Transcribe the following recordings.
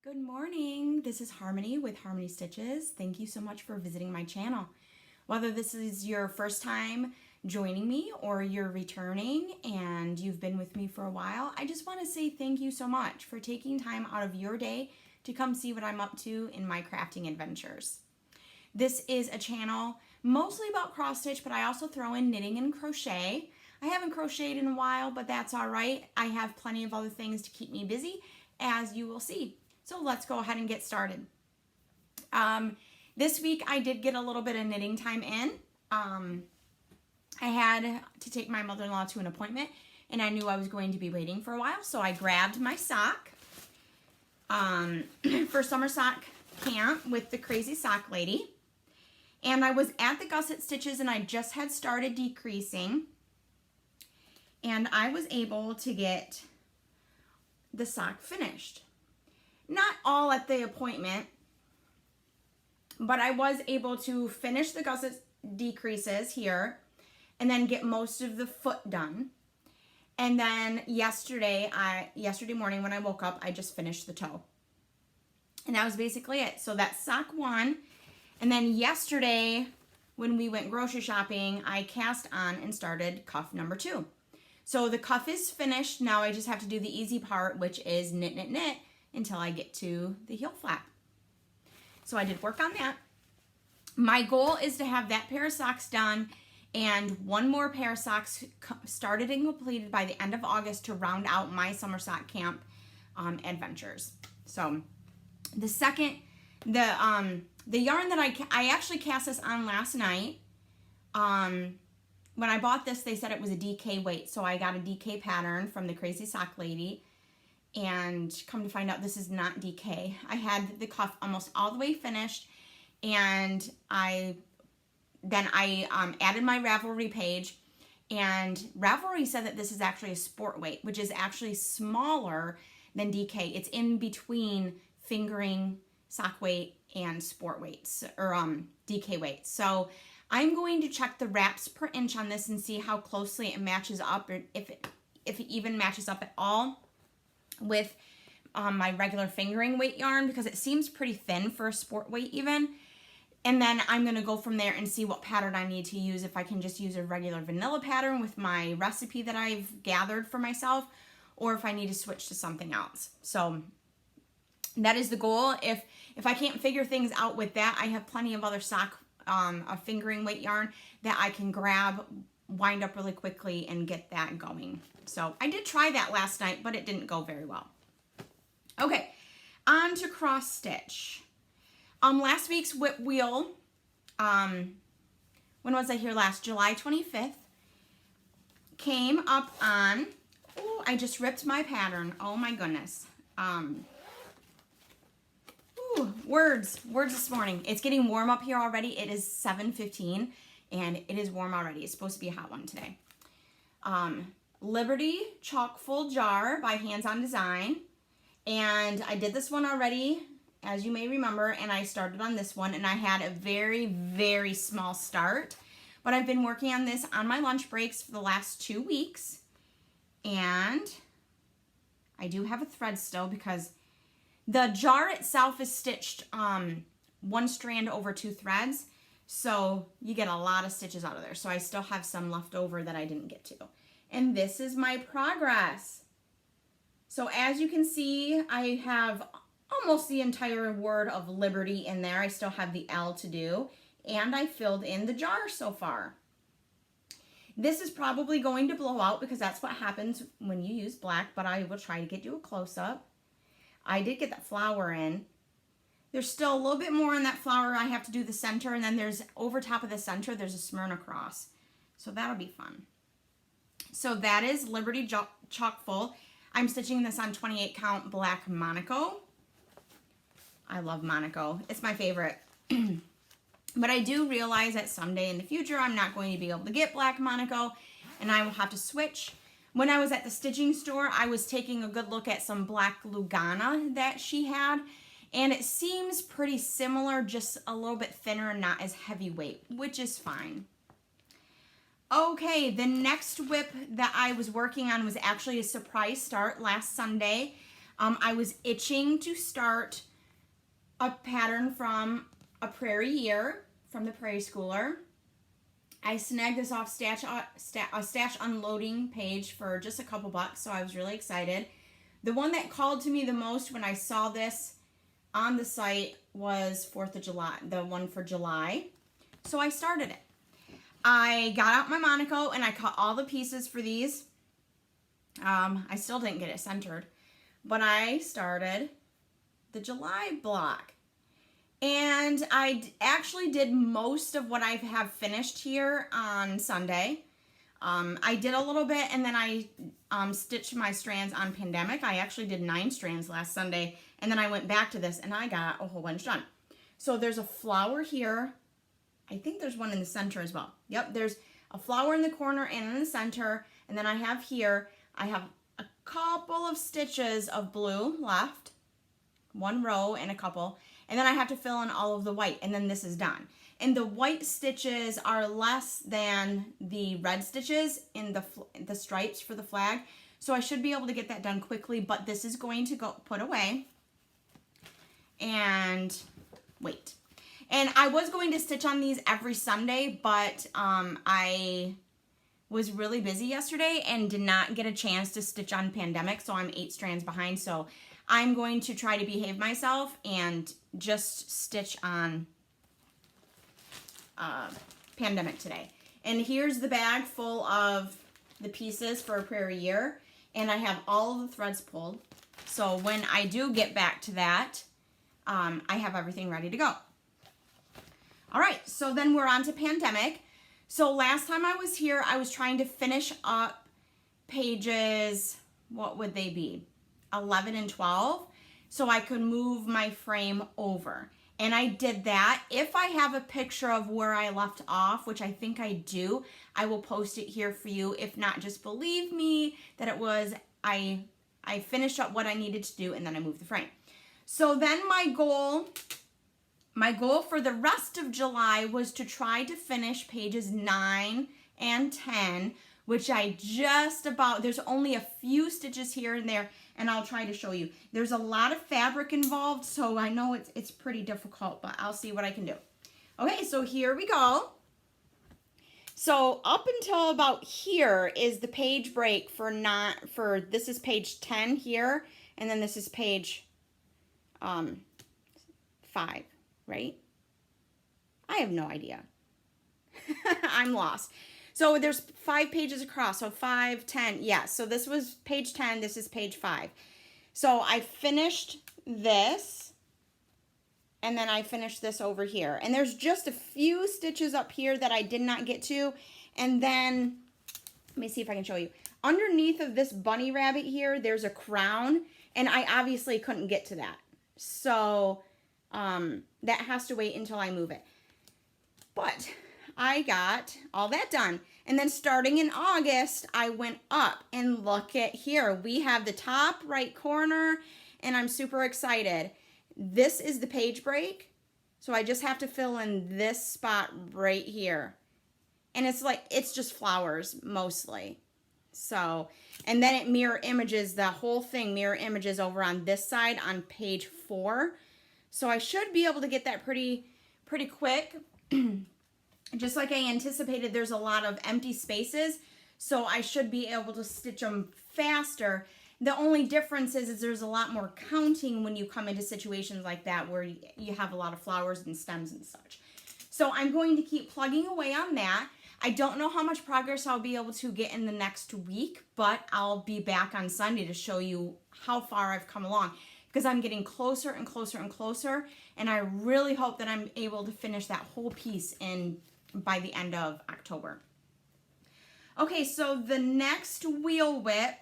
Good morning. This is Harmony with Harmony Stitches. Thank you so much for visiting my channel. Whether this is your first time joining me or you're returning and you've been with me for a while, I just want to say thank you so much for taking time out of your day to come see what I'm up to in my crafting adventures. This is a channel mostly about cross stitch, but I also throw in knitting and crochet. I haven't crocheted in a while, but that's all right. I have plenty of other things to keep me busy, as you will see. So let's go ahead and get started. This week I did get a little bit of knitting time in. I had to take my mother-in-law to an appointment and I knew I was going to be waiting for a while, so I grabbed my sock for summer sock camp with the Crazy Sock Lady. And I was at the gusset stitches and I just had started decreasing, and I was able to get the sock finished. Not all at the appointment, but I was able to finish the gusset decreases here and then get most of the foot done. And then yesterday morning when I woke up, I just finished the toe. And that was basically it. So that's sock one. And then yesterday when we went grocery shopping, I cast on and started cuff number 2. So the cuff is finished. Now I just have to do the easy part, which is knit, knit, knit, until I get to the heel flap. So I did work on that. My goal is to have that pair of socks done and one more pair of socks started and completed by the end of August to round out my summer sock camp adventures. So the yarn that I actually cast this on last night. When I bought this, they said it was a DK weight, so I got a DK pattern from the Crazy Sock Lady. And come to find out, this is not DK. I had the cuff almost all the way finished, and I added my Ravelry page, and Ravelry said that this is actually a sport weight, which is actually smaller than DK. It's in between fingering, sock weight, and sport weights, or DK weights. So I'm going to check the wraps per inch on this and see how closely it matches up, or if it even matches up at all with my regular fingering weight yarn, because it seems pretty thin for a sport weight even. And then I'm going to go from there and see what pattern I need to use, if I can just use a regular vanilla pattern with my recipe that I've gathered for myself, or if I need to switch to something else. So that is the goal. If I can't figure things out with that, I have plenty of other sock a fingering weight yarn that I can grab, wind up really quickly, and get that going. So I did try that last night, but it didn't go very well. Okay, on to cross stitch. Last week's whip wheel, when was I here last? July 25th, came up on, oh, I just ripped my pattern. Oh my goodness. Words this morning. It's getting warm up here already. It is 7:15 and it is warm already. It's supposed to be a hot one today. Liberty Chockful Jar by Hands On Design. And I did this one already, as you may remember, and I started on this one, and I had a very, very small start. But I've been working on this on my lunch breaks for the last 2 weeks. And I do have a thread still because the jar itself is stitched one strand over 2 threads. So you get a lot of stitches out of there. So I still have some left over that I didn't get to. And this is my progress. So as you can see, I have almost the entire word of Liberty in there. I still have the L to do. And I filled in the jar so far. This is probably going to blow out because that's what happens when you use black, but I will try to get you a close-up. I did get that flower in. There's still a little bit more in that flower. I have to do the center, and then there's over top of the center, there's a Smyrna cross. So that'll be fun. So that is Liberty Chockful. I'm stitching this on 28 count black Monaco. I love Monaco. It's my favorite. But I do realize that someday in the future, I'm not going to be able to get black Monaco, and I will have to switch. When I was at the stitching store, I was taking a good look at some black Lugana that she had, and it seems pretty similar, just a little bit thinner and not as heavyweight, which is fine. Okay, the next whip that I was working on was actually a surprise start last Sunday. I was itching to start a pattern from a Prairie year from the Prairie Schooler. I snagged this off a stash unloading page for just a couple bucks, so I was really excited. The one that called to me the most when I saw this on the site was 4th of July, the one for July. So I started it. I got out my Monaco and I cut all the pieces for these. I still didn't get it centered, but I started the July block. And I actually did most of what I have finished here on Sunday. I did a little bit, and then I stitched my strands on Pandemic. I actually did 9 strands last Sunday, and then I went back to this, and I got a whole bunch done. So there's a flower here. I think there's one in the center as well. Yep, there's a flower in the corner and in the center, and then I have here, I have a couple of stitches of blue left, 1 row and a couple, and then I have to fill in all of the white, and then this is done. And the white stitches are less than the red stitches in the stripes for the flag, so I should be able to get that done quickly, but this is going to go put away and wait. And I was going to stitch on these every Sunday, but I was really busy yesterday and did not get a chance to stitch on Pandemic, so I'm 8 strands behind, so I'm going to try to behave myself and just stitch on Pandemic today. And here's the bag full of the pieces for a Prairie year, and I have all of the threads pulled. So when I do get back to that, I have everything ready to go. All right, so then we're on to Pandemic. So last time I was here, I was trying to finish up pages, what would they be? 11 and 12, so I could move my frame over. And I did that. If I have a picture of where I left off, which I think I do, I will post it here for you. If not, just believe me that it was, I finished up what I needed to do and then I moved the frame. So then my goal for the rest of July was to try to finish pages 9 and 10, which I just about, there's only a few stitches here and there, and I'll try to show you. There's a lot of fabric involved, so I know it's pretty difficult, but I'll see what I can do. Okay, so here we go. So up until about here is the page break for this is page 10 here, and then this is page 5, right? I have no idea. I'm lost. So there's 5 pages across, so 5, 10, yeah. So this was page 10, this is page 5. So I finished this, and then I finished this over here. And there's just a few stitches up here that I did not get to. And then, let me see if I can show you. Underneath of this bunny rabbit here, there's a crown, and I obviously couldn't get to that. So that has to wait until I move it. But I got all that done. And then starting in August, I went up, and look at here. We have the top right corner, and I'm super excited. This is the page break. So I just have to fill in this spot right here. And it's just flowers mostly. So, and then it mirror images, the whole thing mirror images over on this side on page 4. So I should be able to get that pretty quick. Just like I anticipated, there's a lot of empty spaces, so I should be able to stitch them faster. The only difference is there's a lot more counting when you come into situations like that where you have a lot of flowers and stems and such. So I'm going to keep plugging away on that. I don't know how much progress I'll be able to get in the next week, but I'll be back on Sunday to show you how far I've come along, because I'm getting closer and closer and closer, and I really hope that I'm able to finish that whole piece by the end of October. Okay, so the next wheel whip,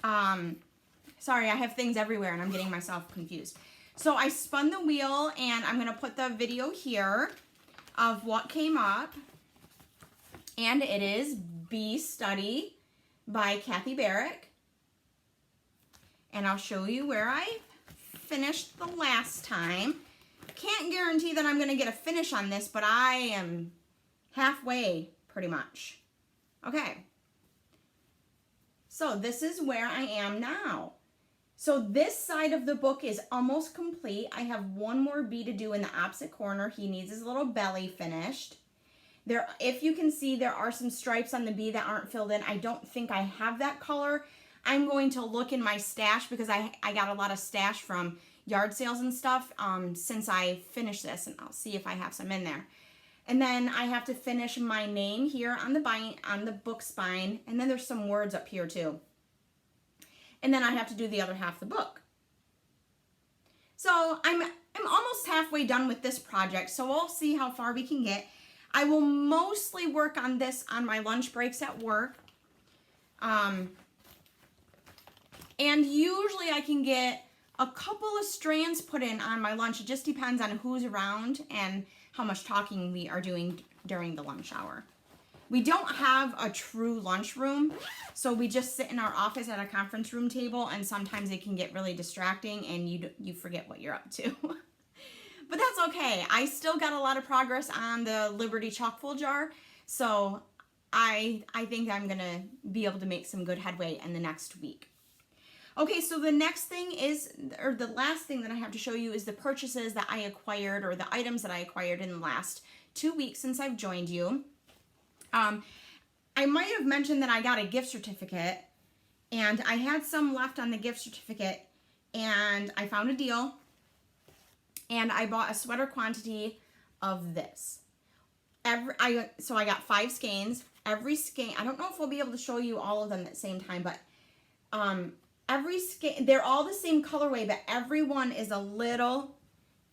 sorry, I have things everywhere and I'm getting myself confused. So I spun the wheel, and I'm gonna put the video here of what came up, and it is Bee Study by Kathy Barrick, and I'll show you where I finished the last time. Can't guarantee that I'm going to get a finish on this, but I am halfway pretty much. Okay. So this is where I am now. So this side of the book is almost complete. I have one more bee to do in the opposite corner. He needs his little belly finished. There, if you can see, there are some stripes on the bee that aren't filled in. I don't think I have that color. I'm going to look in my stash because I got a lot of stash from yard sales and stuff since I finished this, and I'll see if I have some in there. And then I have to finish my name here on the book spine, and then there's some words up here too. And then I have to do the other half of the book. So I'm almost halfway done with this project, so we'll see how far we can get. I will mostly work on this on my lunch breaks at work. And usually I can get a couple of strands put in on my lunch. It just depends on who's around and how much talking we are doing during the lunch hour. We don't have a true lunchroom, so we just sit in our office at a conference room table, and sometimes it can get really distracting and you forget what you're up to. But that's okay. I still got a lot of progress on the Liberty Chock-full jar, so I think I'm gonna be able to make some good headway in the next week. Okay, so the next thing is, or the last thing that I have to show you is the purchases that I acquired, or the items that I acquired in the last 2 weeks since I've joined you. I might have mentioned that I got a gift certificate, and I had some left on the gift certificate, and I found a deal, and I bought a sweater quantity of this. So I got 5 skeins. Every skein, I don't know if we'll be able to show you all of them at the same time, but every skein, they're all the same colorway, but every one is a little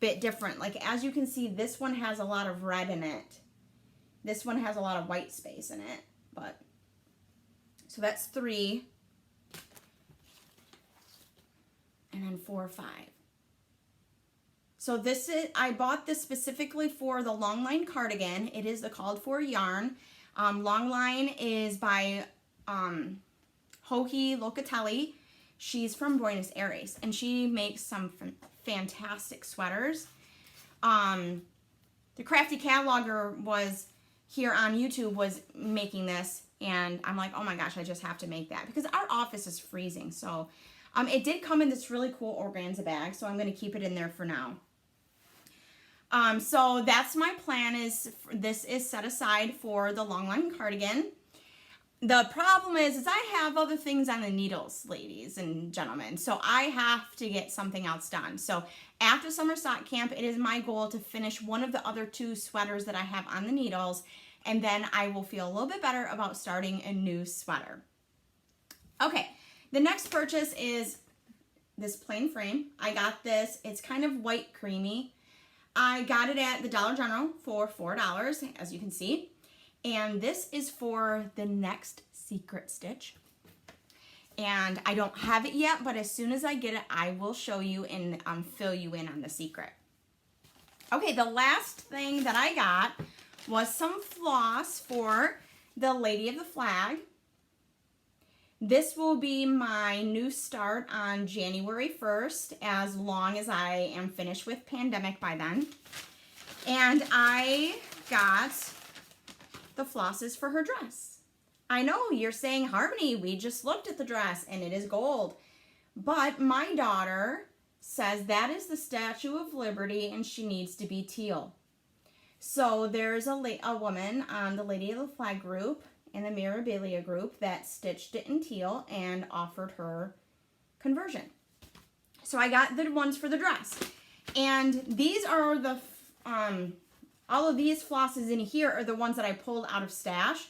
bit different. Like, as you can see, this one has a lot of red in it. This one has a lot of white space in it, but, so that's 3, and then 4 or 5. So this is, I bought this specifically for the long line cardigan. It is the called for yarn. Long line is by Joji Locatelli. She's from Buenos Aires, and she makes some fantastic sweaters. The Crafty Cataloger was here on YouTube was making this, and I'm like, oh my gosh, I just have to make that because our office is freezing. So it did come in this really cool organza bag, so I'm going to keep it in there for now. So that's my plan, is this is set aside for the long line cardigan. The problem is I have other things on the needles, ladies and gentlemen, so I have to get something else done. So after summer stock camp, it is my goal to finish one of the other 2 sweaters that I have on the needles, and then I will feel a little bit better about starting a new sweater. Okay, the next purchase is this plain frame. I got this, it's kind of white creamy. I got it at the Dollar General for $4, as you can see. And this is for the next secret stitch. And I don't have it yet, but as soon as I get it, I will show you and fill you in on the secret. Okay, the last thing that I got was some floss for the Lady of the Flag. This will be my new start on January 1st, as long as I am finished with pandemic by then. And I got the flosses for her dress. I know you're saying, Harmony, we just looked at the dress and it is gold. But my daughter says that is the Statue of Liberty and she needs to be teal. So there's a woman on the Lady of the Flag group and the Mirabilia group that stitched it in teal and offered her conversion. So I got the ones for the dress. And these are the, all of these flosses in here are the ones that I pulled out of stash.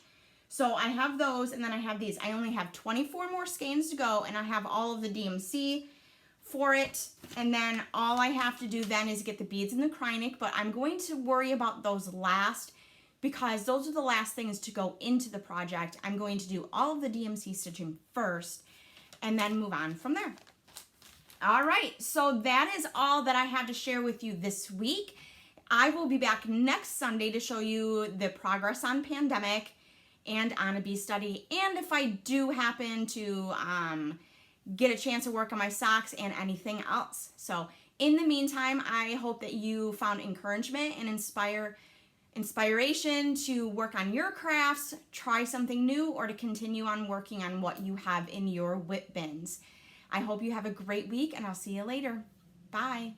So I have those, and then I have these. I only have 24 more skeins to go, and I have all of the DMC for it. And then all I have to do then is get the beads and the Krynic, but I'm going to worry about those last because those are the last things to go into the project. I'm going to do all of the DMC stitching first and then move on from there. All right, so that is all that I have to share with you this week. I will be back next Sunday to show you the progress on pandemic and on a bee study, and if I do happen to get a chance to work on my socks and anything else. So in the meantime, I hope that you found encouragement and inspiration to work on your crafts, try something new, or to continue on working on what you have in your whip bins. I hope you have a great week, and I'll see you later. Bye.